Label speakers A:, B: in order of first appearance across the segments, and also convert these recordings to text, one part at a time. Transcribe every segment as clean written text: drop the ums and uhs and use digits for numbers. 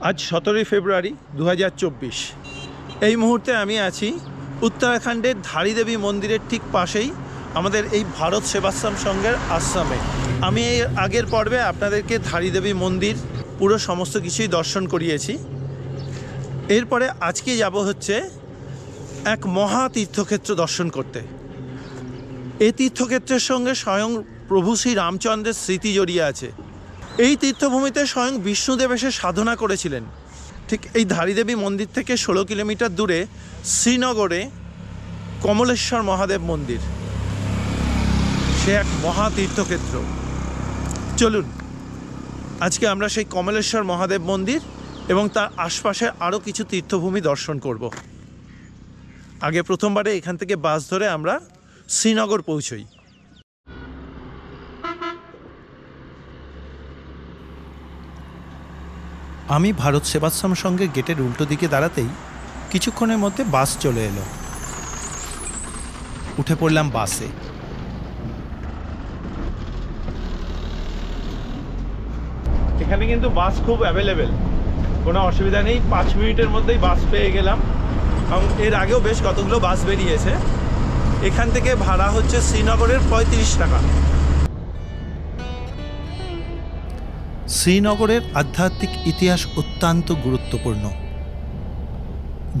A: আজ 17 ফেব্রুয়ারি 2024। এই মুহূর্তে আমি আছি উত্তরাখণ্ডের ধারী দেবী মন্দিরের ঠিক পাশেই আমাদের এই ভারত সেবাশ্রম সংঘের আশ্রমে। আমি এই আগের পর্বে আপনাদেরকে ধারী দেবী মন্দির পুরো সমস্ত কিছুই দর্শন করিয়েছি। এরপরে আজকে যাব হচ্ছে এক মহা তীর্থক্ষেত্র দর্শন করতে। এই তীর্থক্ষেত্রের সঙ্গে স্বয়ং প্রভু শ্রী রামচন্দ্রের স্মৃতি জড়িয়ে আছে। এই তীর্থভূমিতে স্বয়ং বিষ্ণুদেব এসে সাধনা করেছিলেন। ঠিক এই ধারী দেবী মন্দির থেকে 16 কিলোমিটার দূরে শ্রীনগরে কমলেশ্বর মহাদেব মন্দির, সে এক মহা তীর্থক্ষেত্র। চলুন আজকে আমরা সেই কমলেশ্বর মহাদেব মন্দির এবং তার আশপাশে আরও কিছু তীর্থভূমি দর্শন করব। আগে প্রথমবারে এখান থেকে বাস ধরে আমরা শ্রীনগর পৌঁছই। আমি ভারত সেবাশ্রম সংঘের গেটের উল্টো দিকে দাঁড়াতেই কিছুক্ষণের মধ্যে বাস চলে এলো। উঠে পড়লাম বাসে। এখানে কিন্তু বাস খুব অ্যাভেলেবেল, কোনো অসুবিধা নেই। 5 মিনিটের মধ্যেই বাস পেয়ে গেলাম এবং এর আগেও বেশ কতগুলো বাস বেরিয়েছে। এখান থেকে ভাড়া হচ্ছে শ্রীনগরের 35 টাকা। শ্রীনগরের আধ্যাত্মিক ইতিহাস অত্যন্ত গুরুত্বপূর্ণ।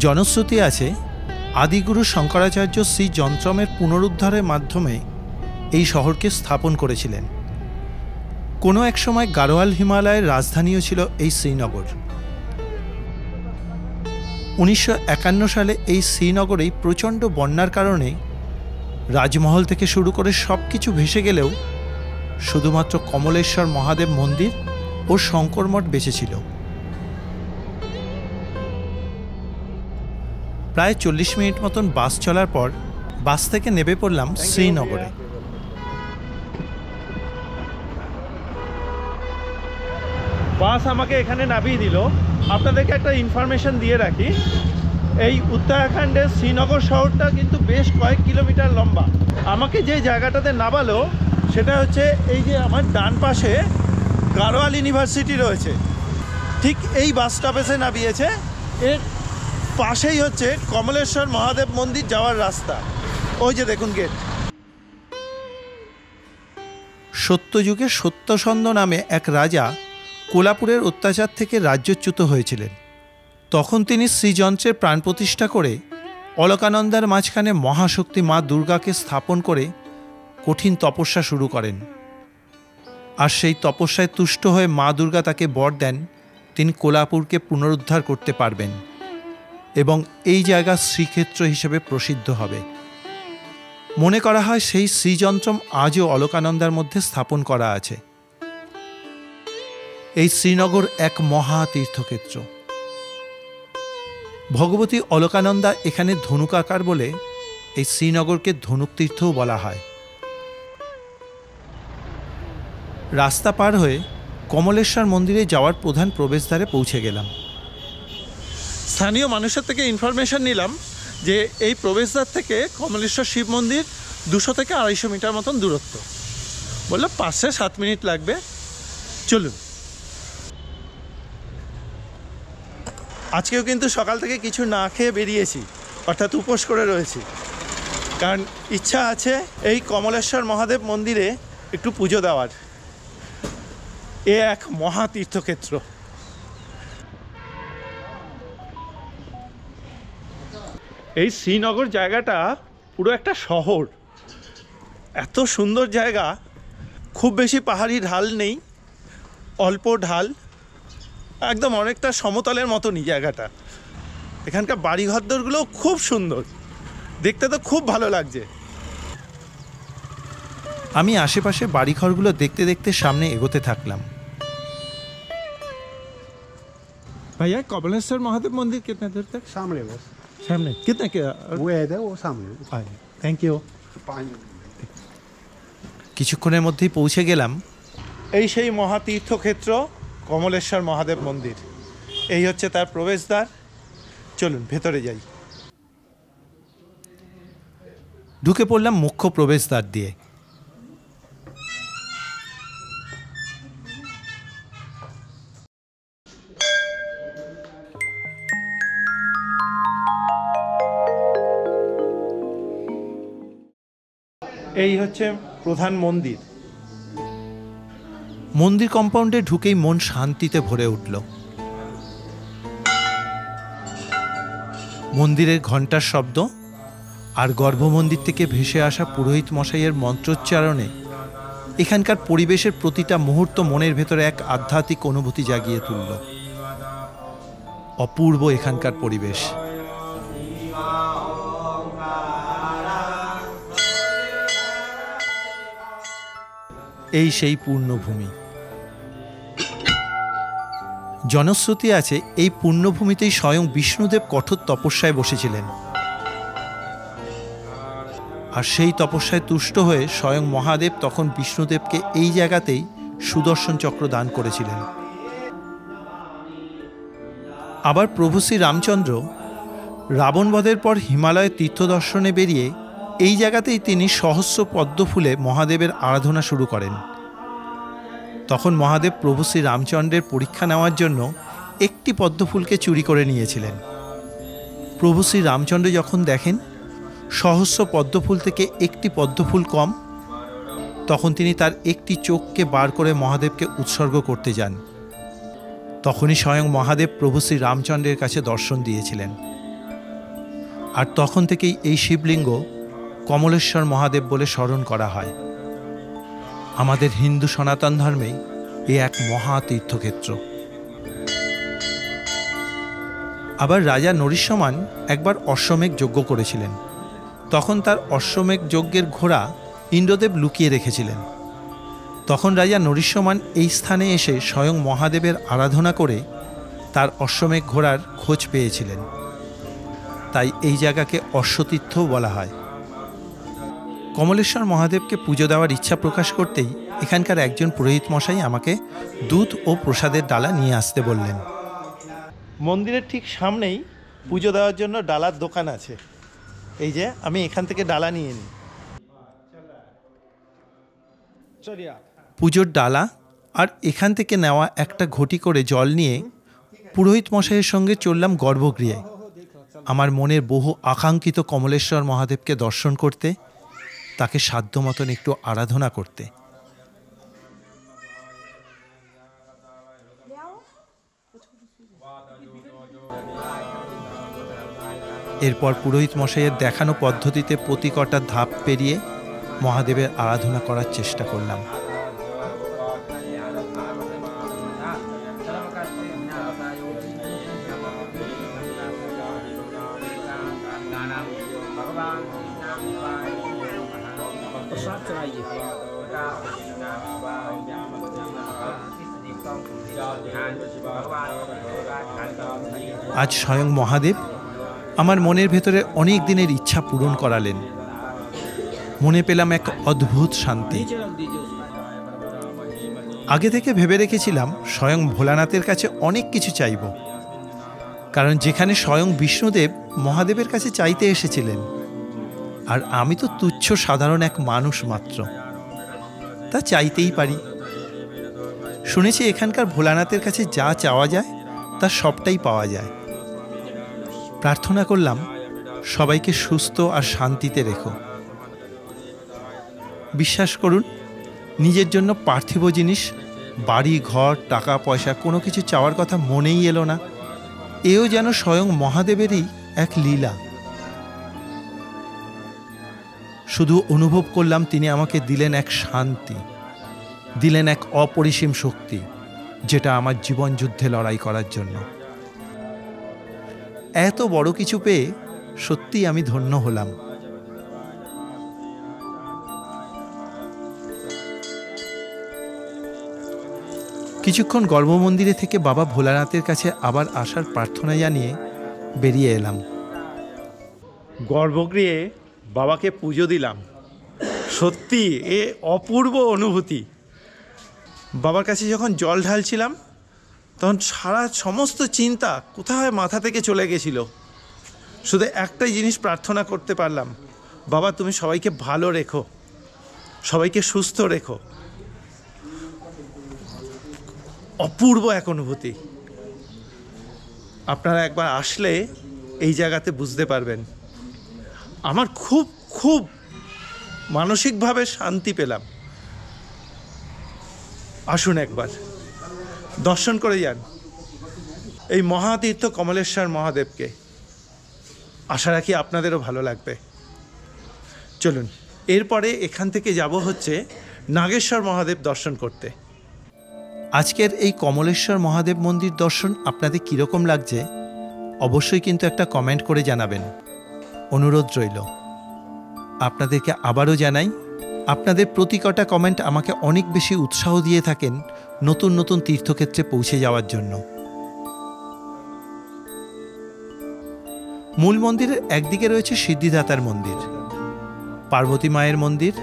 A: জনশ্রুতি আছে আদিগুরু শঙ্করাচার্য শ্রী যন্ত্রমের পুনরুদ্ধারের মাধ্যমে এই শহরকে স্থাপন করেছিলেন। কোনো এক সময় গাড়োয়াল হিমালয়ের রাজধানীও ছিল এই শ্রীনগর। 1951 সালে এই শ্রীনগরেই প্রচণ্ড বন্যার কারণে রাজমহল থেকে শুরু করে সব কিছু ভেসে গেলেও শুধুমাত্র কমলেশ্বর মহাদেব মন্দির ও শঙ্কর মঠ বেঁচে ছিল। প্রায় 40 মিনিট মতন বাস চলার পর বাস থেকে নেমে পড়লাম শ্রীনগরে। বাস আমাকে এখানে নামিয়ে দিল। আপনাদেরকে একটা ইনফরমেশন দিয়ে রাখি, এই উত্তরাখণ্ডের শ্রীনগর শহরটা কিন্তু বেশ কয়েক কিলোমিটার লম্বা। আমাকে যে জায়গাটাতে নামালো সেটা হচ্ছে এই যে আমার ডান পাশে গাড়োয়াল ইউনিভার্সিটি রয়েছে, ঠিক এই বাস স্টপেজে নামিয়েছে। এর পাশেই হচ্ছে কমলেশ্বর মহাদেব মন্দির যাওয়ার রাস্তা। ওই যে দেখুন গেট। সত্যযুগে সত্যসন্ধ নামে এক রাজা কোলাপুরের অত্যাচার থেকে রাজ্যচ্যুত হয়েছিলেন। তখন তিনি শ্রীযন্ত্রের প্রাণ প্রতিষ্ঠা করে অলকানন্দার মাঝখানে মহাশক্তি মা দুর্গাকে স্থাপন করে কঠিন তপস্যা শুরু করেন। আর সেই তপস্যায় তুষ্ট হয়ে মা দুর্গা তাকে বর দেন তিনি কোলাপুরকে পুনরুদ্ধার করতে পারবেন এবং এই জায়গা শ্রীক্ষেত্র হিসেবে প্রসিদ্ধ হবে। মনে করা হয় সেই শ্রীযন্ত্রম আজও অলকানন্দার মধ্যে স্থাপন করা আছে। এই শ্রীনগর এক মহা তীর্থক্ষেত্র। ভগবতী অলকানন্দা এখানে ধনুকাকার বলে এই শ্রীনগরকে ধনুক তীর্থও বলা হয়। রাস্তা পার হয়ে কমলেশ্বর মন্দিরে যাওয়ার প্রধান প্রবেশদ্বারে পৌঁছে গেলাম। স্থানীয় মানুষের থেকে ইনফরমেশন নিলাম যে এই প্রবেশদ্বার থেকে কমলেশ্বর শিব মন্দির 200 থেকে 250 মিটার মতন দূরত্ব। বললো 5 থেকে 7 মিনিট লাগবে। চলুন। আজকেও কিন্তু সকাল থেকে কিছু না খেয়ে বেরিয়েছি, অর্থাৎ উপোস করে রয়েছি, কারণ ইচ্ছা আছে এই কমলেশ্বর মহাদেব মন্দিরে একটু পুজো দেওয়ার। এ এক মহা তীর্থক্ষেত্র। এই শ্রীনগর জায়গাটা পুরো একটা শহর। এত সুন্দর জায়গা, খুব বেশি পাহাড়ি ঢাল নেই, অল্প ঢাল, একদম অনেকটা সমতলের মতনই জায়গাটা। এখানকার বাড়িঘরদরগুলোও খুব সুন্দর, দেখতে তো খুব ভালো লাগছে। আমি আশেপাশে বাড়িঘরগুলো দেখতে দেখতে সামনে এগোতে থাকলাম। भैया कमलेश्वर महादेव मंदिर कितने दूर तक?
B: सामने बस।
A: सामने कितने के?
B: वो है वो सामने।
A: Thank you. কিছুক্ষণের মধ্যেই পৌঁছে গেলাম এই সেই মহা তীর্থক্ষেত্র কমলেশ্বর মহাদেব মন্দির। এই হচ্ছে তার প্রবেশদ্বার। চলুন ভেতরে যাই। ঢুকে পড়লাম মুখ্য প্রবেশদ্বার দিয়ে। এই হচ্ছে প্রধান মন্দির। মন্দির কম্পাউন্ডে ঢুকেই মন শান্তিতে ভরে উঠল। মন্দিরের ঘণ্টার শব্দ আর গর্ভমন্দির থেকে ভেসে আসা পুরোহিত মশাইয়ের মন্ত্রোচ্চারণে এখানকার পরিবেশের প্রতিটা মুহূর্ত মনের ভেতরে এক আধ্যাত্মিক অনুভূতি জাগিয়ে তুলল। অপূর্ব এখানকার পরিবেশ। এই সেই পূর্ণভূমি। জনশ্রুতি আছে এই পূর্ণভূমিতেই স্বয়ং বিষ্ণুদেব কঠোর তপস্যায় বসেছিলেন, আর সেই তপস্যায় তুষ্ট হয়ে স্বয়ং মহাদেব তখন বিষ্ণুদেবকে এই জায়গাতেই সুদর্শন চক্র দান করেছিলেন। আবার প্রভু শ্রী রামচন্দ্র রাবণবধের পর হিমালয়ে তীর্থদর্শনে বেরিয়ে এই জায়গাতেই তিনি সহস্র পদ্মফুলে মহাদেবের আরাধনা শুরু করেন। তখন মহাদেব প্রভু শ্রী রামচন্দ্রের পরীক্ষা নেওয়ার জন্য একটি পদ্মফুলকে চুরি করে নিয়েছিলেন। প্রভু শ্রী রামচন্দ্র যখন দেখেন সহস্র পদ্মফুল থেকে একটি পদ্মফুল কম, তখন তিনি তার একটি চোখকে বার করে মহাদেবকে উৎসর্গ করতে যান। তখনই স্বয়ং মহাদেব প্রভু শ্রী রামচন্দ্রের কাছে দর্শন দিয়েছিলেন। আর তখন থেকেই এই শিবলিঙ্গ কমলেশ্বর মহাদেব বলে স্মরণ করা হয়। আমাদের হিন্দু সনাতন ধর্মে এ এক মহা তীর্থক্ষেত্র। আবার রাজা নরসিংহমান একবার অশ্বমেধ যজ্ঞ করেছিলেন। তখন তার অশ্বমেধ যজ্ঞের ঘোড়া ইন্দ্রদেব লুকিয়ে রেখেছিলেন। তখন রাজা নরসিংহমান এই স্থানে এসে স্বয়ং মহাদেবের আরাধনা করে তার অশ্বমেধ ঘোড়ার খোঁজ পেয়েছিলেন। তাই এই জায়গাকে অশ্বতীর্থ বলা হয়। কমলেশ্বর মহাদেবকে পুজো দেওয়ার ইচ্ছা প্রকাশ করতেই এখানকার একজন পুরোহিত মশাই আমাকে দুধ ও প্রসাদের ডালা নিয়ে আসতে বললেন। মন্দিরের ঠিক সামনেই পুজো দেওয়ার জন্য ডালার দোকান আছে। এই যে আমি এখান থেকে ডালা নিয়ে নিই। পুজোর ডালা আর এখান থেকে নেওয়া একটা ঘটি করে জল নিয়ে পুরোহিত মশাইয়ের সঙ্গে চললাম গর্ভগৃহে, আমার মনের বহু আকাঙ্ক্ষিত কমলেশ্বর মহাদেবকে দর্শন করতে, তাকে সাধ্য মতন একটু আরাধনা করতে। এরপর পুরোহিত মশাইয়ের দেখানো পদ্ধতিতে প্রতি কটা ধাপ পেরিয়ে মহাদেবের আরাধনা করার চেষ্টা করলাম। আজ স্বয়ং মহাদেব আমার মনের ভেতরে অনেক দিনের ইচ্ছা পূরণ করালেন। মনে পেলাম এক অদ্ভুত শান্তি। আগে থেকে ভেবে রেখেছিলাম স্বয়ং ভোলানাথের কাছে অনেক কিছু চাইব, কারণ যেখানে স্বয়ং বিষ্ণুদেব মহাদেবের কাছে চাইতে এসেছিলেন, আর আমি তো তুচ্ছ সাধারণ এক মানুষ মাত্র, তা চাইতেই পারি। শুনেছি এখানকার ভোলানাথের কাছে যা চাওয়া যায় তা সবটাই পাওয়া যায়। প্রার্থনা করলাম সবাইকে সুস্থ আর শান্তিতে রেখো। বিশ্বাস করুন, নিজের জন্য পার্থিব জিনিস, বাড়ি ঘর টাকা পয়সা কোনো কিছু চাওয়ার কথা মনেই এলো না। এও যেন স্বয়ং মহাদেবেরই এক লীলা। শুধু অনুভব করলাম তিনি আমাকে দিলেন এক শান্তি, দিলেন এক অপরিসীম শক্তি, যেটা আমার জীবন যুদ্ধে লড়াই করার জন্য। এত বড় কিছু পেয়ে সত্যিই আমি ধন্য হলাম। কিছুক্ষণ গর্ভমন্দিরে থেকে বাবা ভোলানাথের কাছে আবার আসার প্রার্থনা জানিয়ে বেরিয়ে এলাম। গর্ভগৃহে বাবাকে পুজো দিলাম। সত্যি এ অপূর্ব অনুভূতি। বাবার কাছে যখন জল ঢালছিলাম তখন সমস্ত চিন্তা কোথায় মাথা থেকে চলে গেছিল। শুধু একটাই জিনিস প্রার্থনা করতে পারলাম, বাবা তুমি সবাইকে ভালো রেখো, সবাইকে সুস্থ রেখো। অপূর্ব এক অনুভূতি। আপনারা একবার আসলে এই জায়গাতে বুঝতে পারবেন। আমার খুব খুব মানসিকভাবে শান্তি পেলাম। আসুন একবার দর্শন করে যান এই মহাতীর্থ কমলেশ্বর মহাদেবকে। আশা রাখি আপনাদেরও ভালো লাগবে। চলুন, এরপরে এখান থেকে যাব হচ্ছে নাগেশ্বর মহাদেব দর্শন করতে। আজকের এই কমলেশ্বর মহাদেব মন্দির দর্শন আপনাদের কীরকম লাগছে অবশ্যই কিন্তু একটা কমেন্ট করে জানাবেন, অনুরোধ রইল। আপনাদেরকে আবারও জানাই, আপনাদের প্রতি কটা কমেন্ট আমাকে অনেক বেশি উৎসাহ দিয়ে থাকেন নতুন নতুন তীর্থক্ষেত্রে পৌঁছে যাওয়ার জন্য। মূল মন্দিরের একদিকে রয়েছে সিদ্ধিদাতার মন্দির, পার্বতী মায়ের মন্দির,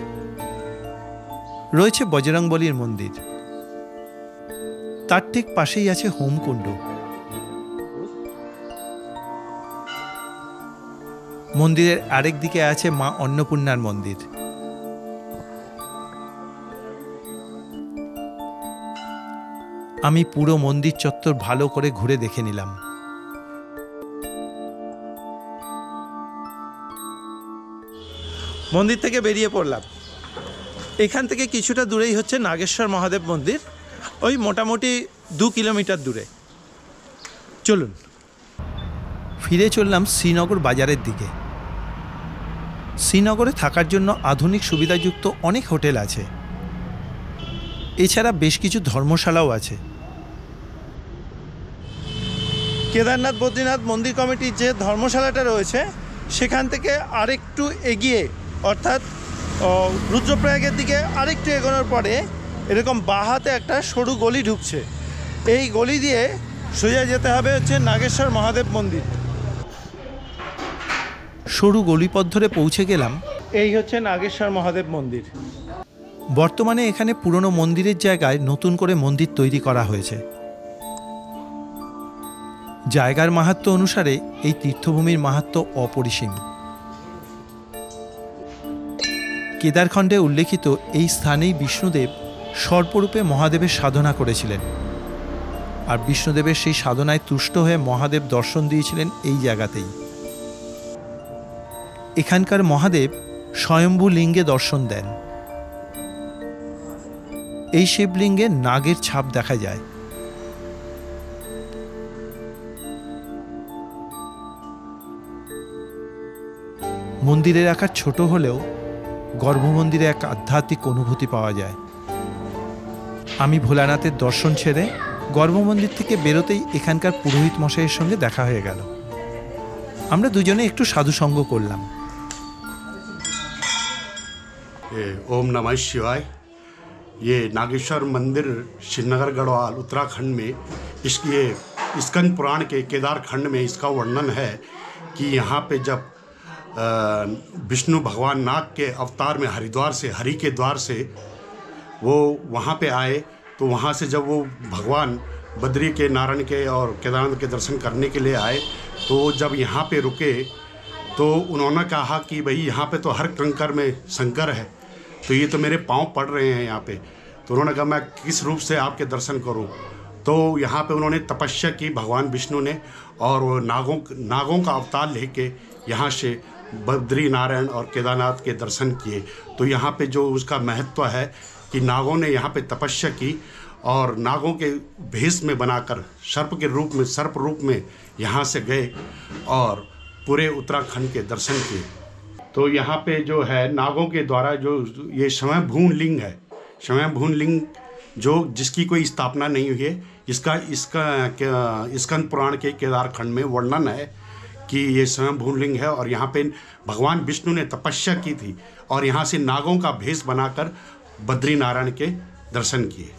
A: রয়েছে বজরংবলীর মন্দির, তার ঠিক পাশেই আছে হোমকুণ্ড। মন্দিরের আরেক দিকে আছে মা অন্নপূর্ণার মন্দির। আমি পুরো মন্দির চত্বর ভালো করে ঘুরে দেখে নিলাম। মন্দির থেকে বেরিয়ে পড়লাম। এখান থেকে কিছুটা দূরেই হচ্ছে নাগেশ্বর মহাদেব মন্দির, ওই মোটামুটি 2 কিলোমিটার দূরে। চলুন ফিরে চললাম শ্রীনগর বাজারের দিকে। শ্রীনগরে থাকার জন্য আধুনিক সুবিধাযুক্ত অনেক হোটেল আছে, এছাড়া বেশ কিছু ধর্মশালাও আছে। কেদারনাথ বদ্রীনাথ মন্দির কমিটির যে ধর্মশালাটা রয়েছে সেখান থেকে আরেকটু এগিয়ে, অর্থাৎ রুদ্রপ্রয়াগের দিকে আরেকটু এগোনোর পরে এরকম বাঁহাতে একটা সরু গলি ঢুকছে। এই গলি দিয়ে সোজা যেতে হবে হচ্ছে নাগেশ্বর মহাদেব মন্দির। সরু গলিপথ ধরে পৌঁছে গেলাম। এই হচ্ছে নাগেশ্বর মহাদেব মন্দির। বর্তমানে এখানে পুরনো মন্দিরের জায়গায় নতুন করে মন্দির তৈরি করা হয়েছে। জায়গার মাহাত্ম্য অনুসারে এই তীর্থভূমির মাহাত্ম্য অপরিসীম। কেদারখণ্ডে উল্লেখিত এই স্থানেই বিষ্ণুদেব সর্পরূপে মহাদেবের সাধনা করেছিলেন, আর বিষ্ণুদেবের সেই সাধনায় তুষ্ট হয়ে মহাদেব দর্শন দিয়েছিলেন এই জায়গাতেই। এখানকার মহাদেব স্বয়ম্ভু লিঙ্গে দর্শন দেন। এই শিবলিঙ্গে নাগের ছাপ দেখা যায়। মন্দিরের আকার ছোট হলেও গর্ভমন্দিরে এক আধ্যাত্মিক অনুভূতি পাওয়া যায়। আমি ভোলানাথের দর্শন ছেড়ে গর্ভমন্দির থেকে বেরোতেই এখানকার পুরোহিত মশাইয়ের সঙ্গে দেখা হয়ে গেল। আমরা দুজনে একটু সাধুসঙ্গ করলাম।
B: ओम नमः शिवाय। ये नागेश्वर मंदिर श्रीनगर गढ़वाल उत्तराखंड में ये स्कंद पुराण के केदार खंड में इसका वर्णन है कि यहाँ पे जब विष्णु भगवान नाग के अवतार में हरिद्वार से, हरि के द्वार से वो वहाँ पे आए, तो वहाँ से जब वो भगवान बद्री के, नारायण के और केदारनाथ के दर्शन करने के लिए आए, तो जब यहाँ पे रुके तो उन्होंने कहा कि भाई यहाँ पे तो हर कंकर में शंकर है, तो ये तो मेरे पाँव पड़ रहे हैं यहाँ पे। तो उन्होंने कहा मैं किस रूप से आपके दर्शन करूँ। तो यहाँ पे उन्होंने तपस्या की भगवान विष्णु ने, और वो नागों का अवतार लेके यहाँ से बद्री, नारायण और केदारनाथ के दर्शन किए। तो यहाँ पे जो उसका महत्व है कि नागों ने यहाँ पे तपस्या की और नागों के भेष में बनाकर सर्प रूप में यहाँ से गए और पूरे उत्तराखंड के दर्शन किए। तो यहाँ पे जो है नागों के द्वारा जो ये स्वयंभू लिंग है, स्वयंभू लिंग जो जिसकी कोई स्थापना नहीं हुई है, इसका स्कंद पुराण के केदार खंड में वर्णन है कि ये स्वयंभू लिंग है। और यहाँ पे भगवान विष्णु ने तपस्या की थी और यहाँ से नागों का भेष बनाकर बद्री नारायण के दर्शन किए।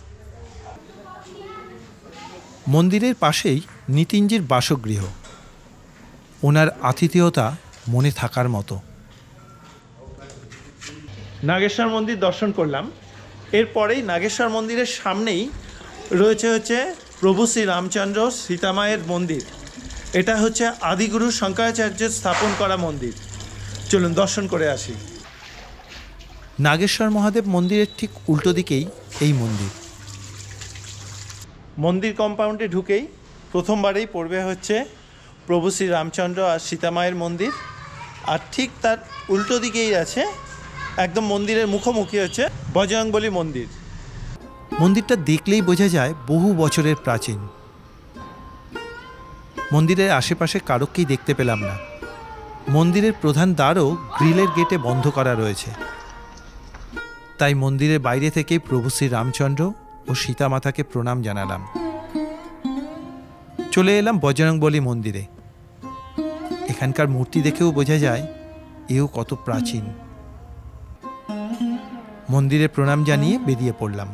A: মন্দিরের পাশেই নিতিনজির বাসগৃহ। ওনার আতিথেয়তা মনে থাকার মতো। নাগেশ্বর মন্দির দর্শন করলাম। এরপরেই নাগেশ্বর মন্দিরের সামনেই রয়েছে হচ্ছে প্রভু শ্রী রামচন্দ্র সীতামায়ের মন্দির। এটা হচ্ছে আদিগুরু শঙ্করাচার্যের স্থাপন করা মন্দির। চলুন দর্শন করে আসি। নাগেশ্বর মহাদেব মন্দিরের ঠিক উল্টো দিকেই এই মন্দির। মন্দির কম্পাউন্ডে ঢুকেই প্রথমবারেই পড়বে হচ্ছে প্রভু শ্রী রামচন্দ্র আর সীতামায়ের মন্দির, আর ঠিক তার উল্টো দিকেই আছে একদম মন্দিরের মুখোমুখি হচ্ছে বজরংবলী মন্দির। মন্দিরটা দেখলেই বোঝা যায় বহু বছরের প্রাচীন। মন্দিরের আশেপাশে কারোকেই দেখতে পেলাম না। মন্দিরের প্রধান দ্বারও গ্রিলের গেটে বন্ধ করা রয়েছে। তাই মন্দিরের বাইরে থেকেই প্রভু শ্রী রামচন্দ্র ও সীতা মাতাকে প্রণাম জানালাম। চলে এলাম বজরংবলী মন্দিরে। এখানকার মূর্তি দেখেও বোঝা যায় এও কত প্রাচীন। মন্দিরে প্রণাম জানিয়ে বেরিয়ে পড়লাম।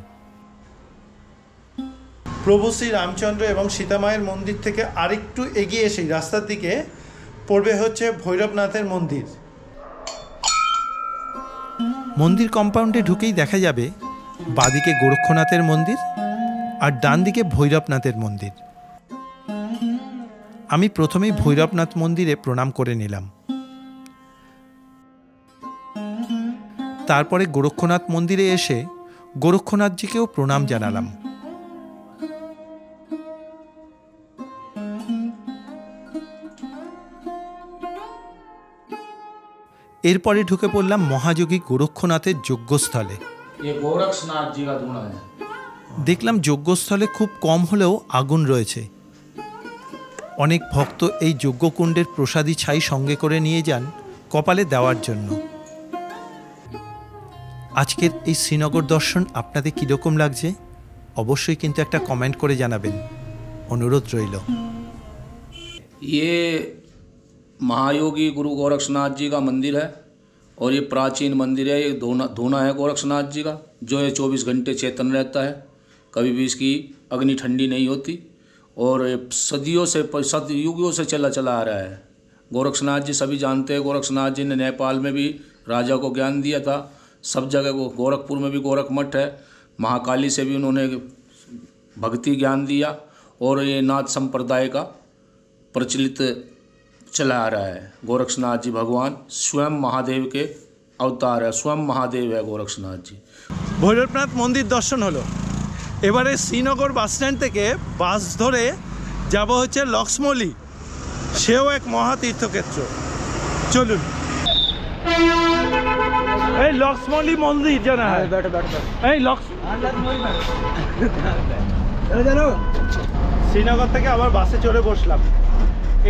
A: প্রভু শ্রী রামচন্দ্র এবং সীতামায়ের মন্দির থেকে আরেকটু এগিয়ে এসেই রাস্তার দিকে পড়বে হচ্ছে ভৈরবনাথের মন্দির। মন্দির কম্পাউন্ডে ঢুকেই দেখা যাবে বাঁদিকে গোরক্ষনাথের মন্দির আর ডান দিকে ভৈরবনাথের মন্দির। আমি প্রথমেই ভৈরবনাথ মন্দিরে প্রণাম করে নিলাম। তারপরে গোরক্ষনাথ মন্দিরে এসে গোরক্ষনাথজিকেও প্রণাম জানালাম। এরপরে ঢুকে পড়লাম মহাযোগী গোরক্ষনাথের যজ্ঞস্থলে। দেখলাম যজ্ঞস্থলে খুব কম হলেও আগুন রয়েছে। অনেক ভক্ত এই যজ্ঞকুণ্ডের প্রসাদী ছাই সঙ্গে করে নিয়ে যান কপালে দেওয়ার জন্য। আজকের এই শ্রীনগর দর্শন আপনাদের কীরকম লাগছে অবশ্যই কিন্তু একটা কমেন্ট করে জানাবেন, অনুরোধ রইল।
C: ये महायोगी गुरु गोरक्षनाथ जी का मंदिर है और ये प्राचीन मंदिर है। ये धूना है गोरक्षनाथ जी का, जो ये 24 घंटे चेतन रहता है, कभी भी इसकी अग्नि ठंडी नहीं होती और सदियों से सतयुगों से चला आ रहा है। गोरक्षनाथ जी सभी जानते हैं। गोरक्षनाथ जी ने नेपाल में भी राजा को ज्ञान दिया था। सब जगह को गोरखपुर में भी गोरख मठ है। महाकाली से भी उन्होंने भक्ति ज्ञान दिया और ये नाथ संप्रदाय का प्रचलित चला आ रहा है। गोरक्षनाथ जी भगवान स्वयं महादेव के अवतार है, स्वयं महादेव है गोरक्षनाथ जी।
A: ভৈরবনাথ মন্দির দর্শন হলো। এবারে শ্রীনগর বাস স্ট্যান্ড থেকে বাস ধরে যাব হচ্ছে লক্সমলি, সেও এক মহা তীর্থক্ষেত্র। চলুন। এই লক্সমলি মন্দির জানা হয়। এই শ্রীনগর থেকে আবার বাসে চড়ে বসলাম।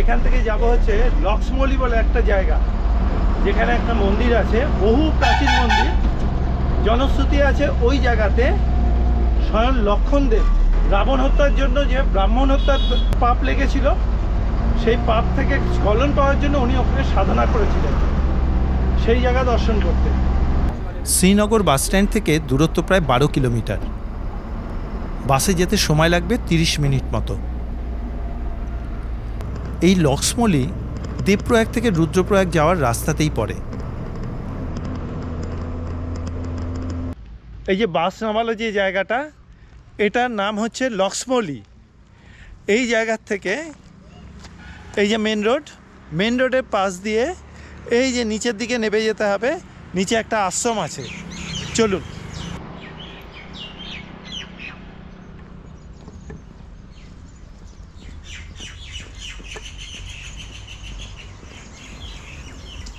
A: এখান থেকে যাব হচ্ছে লক্সমলি বলে একটা জায়গা, যেখানে একটা মন্দির আছে, বহু প্রাচীন মন্দির। জনশ্রুতি আছে ওই জায়গাতে স্বয়ং লক্ষণদেব রাবণ হত্যার জন্য যে ব্রাহ্মণ হত্যার পাপ লেগেছিল, সেই পাপ থেকে স্খলন পাওয়ার জন্য উনি ওখানে সাধনা করেছিলেন, সেই জায়গা দর্শন করতে। শ্রীনগর বাস স্ট্যান্ড থেকে দূরত্ব প্রায় 12 কিলোমিটার। বাসে যেতে সময় লাগবে 30 মিনিট মতো। এই লক্সমলি দেবপ্রয়াগ থেকে রুদ্রপ্রয়াগ যাওয়ার রাস্তাতেই পড়ে। এই যে বাস নামালো যে জায়গাটা, এটার নাম হচ্ছে লক্সমলি। এই জায়গার থেকে এই যে মেন রোডের পাশ দিয়ে এই যে নিচের দিকে নেমে যেতে হবে। নিচে একটা আশ্রম আছে, চলুন।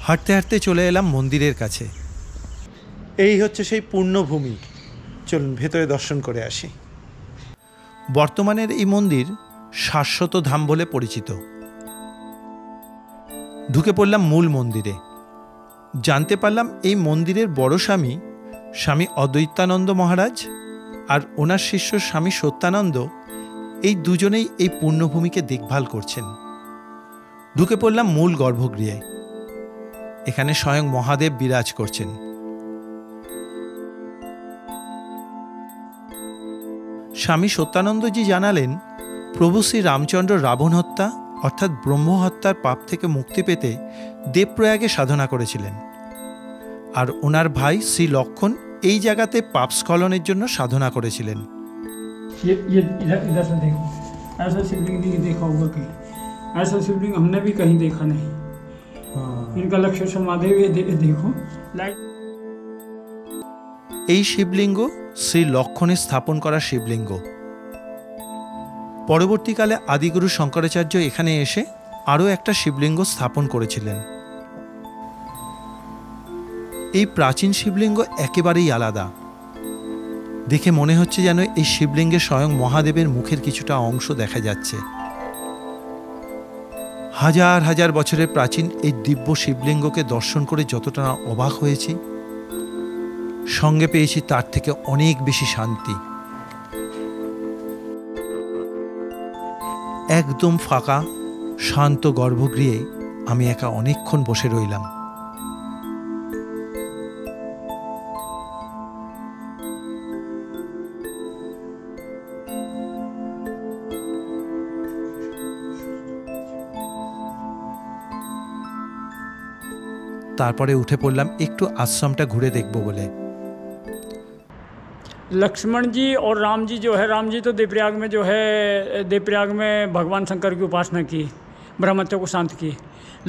A: হাঁটতে হাঁটতে চলে এলাম মন্দিরের কাছে। এই হচ্ছে সেই পূর্ণভূমি। চলুন ভেতরে দর্শন করে আসি। বর্তমানের এই মন্দির শাশ্বত ধাম বলে পরিচিত। ঢুকে পড়লাম মূল মন্দিরে। জানতে পারলাম এই মন্দিরের বড় স্বামী অদ্বৈতানন্দ মহারাজ আর ওনার শিষ্য স্বামী সত্যানন্দ, এই দুজনেই এই পূর্ণভূমিকে দেখভাল করছেন। ঢুকে পড়লাম মূল গর্ভগৃহে। এখানে স্বয়ং মহাদেব বিরাজ করছেন। স্বামী সত্যানন্দজি জানালেন, প্রভু শ্রী রামচন্দ্র রাবণ হত্যা অর্থাৎ ব্রহ্ম হত্যার পাপ থেকে মুক্তি পেতে দেবপ্রয়াগে সাধনা করেছিলেন, আর ওনার ভাই শ্রী লক্ষণ এই জায়গাতে পাপ স্খলনের জন্য সাধনা করেছিলেন।
D: ऐसा शिवलिंग नहीं देखा होगा कहीं। ऐसा शिवलिंग हमने भी कहीं देखा नहीं। इनका लक्ष्य समाधि देखो।
A: এই শিবলিঙ্গ শ্রী লক্ষণে স্থাপন করা শিবলিঙ্গ। পরবর্তীকালে আদিগুরু শঙ্করাচার্য এখানে এসে আরও একটা শিবলিঙ্গ স্থাপন করেছিলেন। এই প্রাচীন শিবলিঙ্গ একেবারেই আলাদা। দেখে মনে হচ্ছে যেন এই শিবলিঙ্গে স্বয়ং মহাদেবের মুখের কিছুটা অংশ দেখা যাচ্ছে। হাজার হাজার বছরের প্রাচীন এই দিব্য শিবলিঙ্গকে দর্শন করে যতটা না অবাক হয়েছি, সঙ্গে পেয়েছি তার থেকে অনেক বেশি শান্তি। একদম ফাঁকা শান্ত গর্ভগৃহে আমি একা অনেকক্ষণ বসে রইলাম। তারপরে উঠে পড়লাম একটু আশ্রমটা ঘুরে দেখব বলে।
D: लक्ष्मण जी और राम जी जो है, राम जी तो देवप्रयाग में जो है, देवप्रयाग में भगवान शंकर की उपासना की, ब्रह्मत्व को शांत की।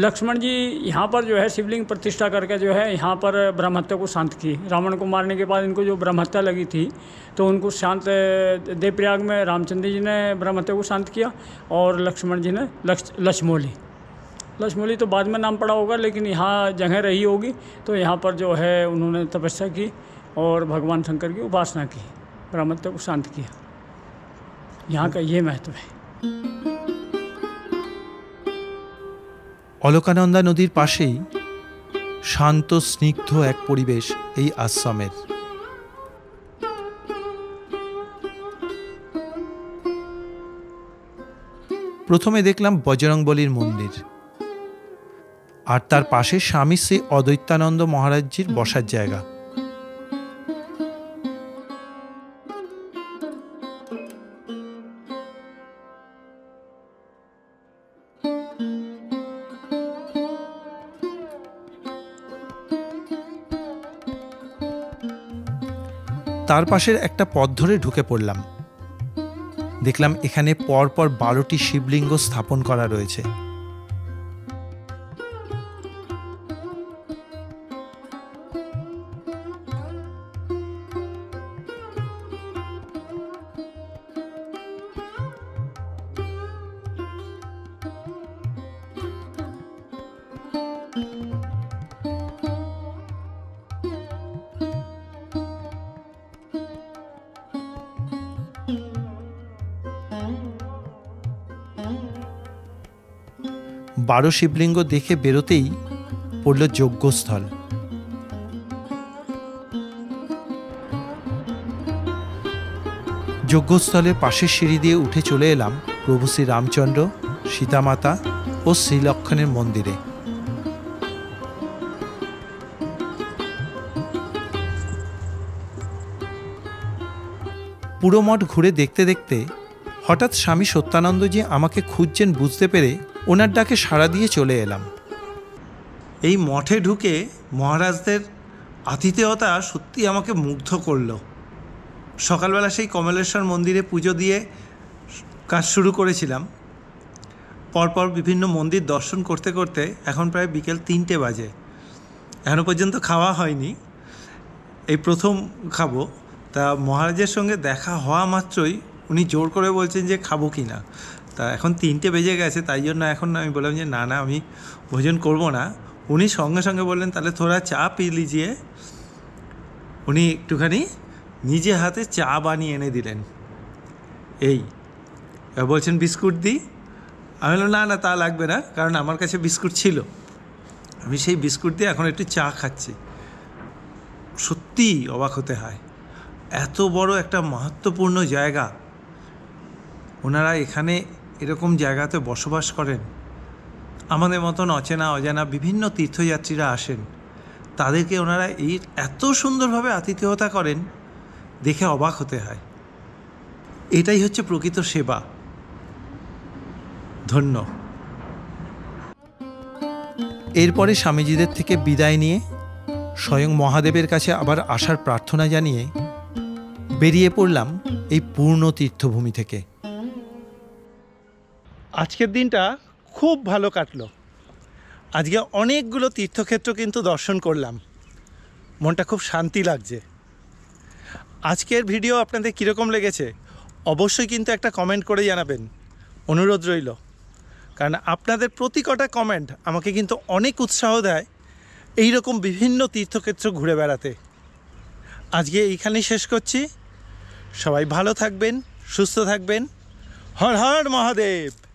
D: लक्ष्मण जी यहाँ पर जो है शिवलिंग प्रतिष्ठा करके जो है यहाँ पर ब्रह्मत्व को शांत की। रावण को मारने के बाद इनको जो ब्रह्मत्या लगी थी तो उनको शांत, देवप्रयाग में रामचंद्र जी ने ब्रह्मत्व को शांत किया और लक्ष्मण जी ने लक्ष्मौली तो बाद में नाम पड़ा होगा, लेकिन यहाँ जगह रही होगी। तो यहाँ पर जो है उन्होंने तपस्या की और भगवान शंकर की उपासना की, ब्रह्मत्व को शांत किया। यहाँ का ये महत्व है।
A: অলকানন্দা নদীর পাশেই শান্ত স্নিগ্ধ এক পরিবেশ এই আশ্রমের। প্রথমে দেখলাম বজরংবলীর মন্দির, আর তার পাশে স্বামী শ্রী অদ্বৈতানন্দ মহারাজজির বসার জায়গা। তার পাশের একটা পথ ধরে ঢুকে পড়লাম। দেখলাম এখানে পরপর 12টি শিবলিঙ্গ স্থাপন করা রয়েছে। বারো শিবলিঙ্গ দেখে বেরোতেই পড়ল যজ্ঞস্থল। যজ্ঞস্থলের পাশের সিঁড়ি দিয়ে উঠে চলে এলাম প্রভু শ্রী রামচন্দ্র, সীতামাতা ও শ্রীলক্ষণের মন্দিরে। পুরো মঠ ঘুরে দেখতে দেখতে হঠাৎ স্বামী সত্যানন্দজি আমাকে খুঁজছেন বুঝতে পেরে ওনার ডাকে সাড়া দিয়ে চলে এলাম। এই মঠে ঢুকে মহারাজদের আতিথেয়তা সত্যি আমাকে মুগ্ধ করল। সকালবেলা সেই কমলেশ্বর মন্দিরে পুজো দিয়ে কাজ শুরু করেছিলাম। পরপর বিভিন্ন মন্দির দর্শন করতে করতে এখন প্রায় বিকেল 3টে বাজে। এখনও পর্যন্ত খাওয়া হয়নি, এই প্রথম খাবো। তা মহারাজের সঙ্গে দেখা হওয়া মাত্রই উনি জোর করে বলছেন যে খাবো কি না। তা এখন 3টে বেজে গেছে, তাই জন্য এখন আমি বললাম যে না আমি ভোজন করব না। উনি সঙ্গে সঙ্গে বললেন তাহলে থোড়া চা পি লিজিয়ে। উনি একটুখানি নিজে হাতে চা বানিয়ে এনে দিলেন। এই বলছেন বিস্কুট দিই। আমি বললাম না তা লাগবে না, কারণ আমার কাছে বিস্কুট ছিল। আমি সেই বিস্কুট দিয়ে এখন একটু চা খাচ্ছি। সত্যিই অবাক হতে হয়, এত বড় একটা মাহাত্ম্যপূর্ণ জায়গা, ওনারা এখানে এরকম জায়গাতে বসবাস করেন। আমাদের মতন অচেনা অজানা বিভিন্ন তীর্থযাত্রীরা আসেন, তাদেরকে ওনারা এই এত সুন্দরভাবে আতিথেয়তা করেন, দেখে অবাক হতে হয়। এটাই হচ্ছে প্রকৃত সেবা। ধন্য। এরপরে স্বামীজিদের থেকে বিদায় নিয়ে স্বয়ং মহাদেবের কাছে আবার আসার প্রার্থনা জানিয়ে বেরিয়ে পড়লাম এই পূর্ণ তীর্থভূমি থেকে। আজকের দিনটা খুব ভালো কাটলো। আজকে অনেকগুলো তীর্থক্ষেত্র কিন্তু দর্শন করলাম, মনটা খুব শান্তি লাগছে। আজকের ভিডিও আপনাদের কীরকম লেগেছে অবশ্যই কিন্তু একটা কমেন্ট করে জানাবেন, অনুরোধ রইল। কারণ আপনাদের প্রতি কটা কমেন্ট আমাকে কিন্তু অনেক উৎসাহ দেয় এই রকম বিভিন্ন তীর্থক্ষেত্র ঘুরে বেড়াতে। আজকে এইখানেই শেষ করছি। সবাই ভালো থাকবেন, সুস্থ থাকবেন। হর হর মহাদেব।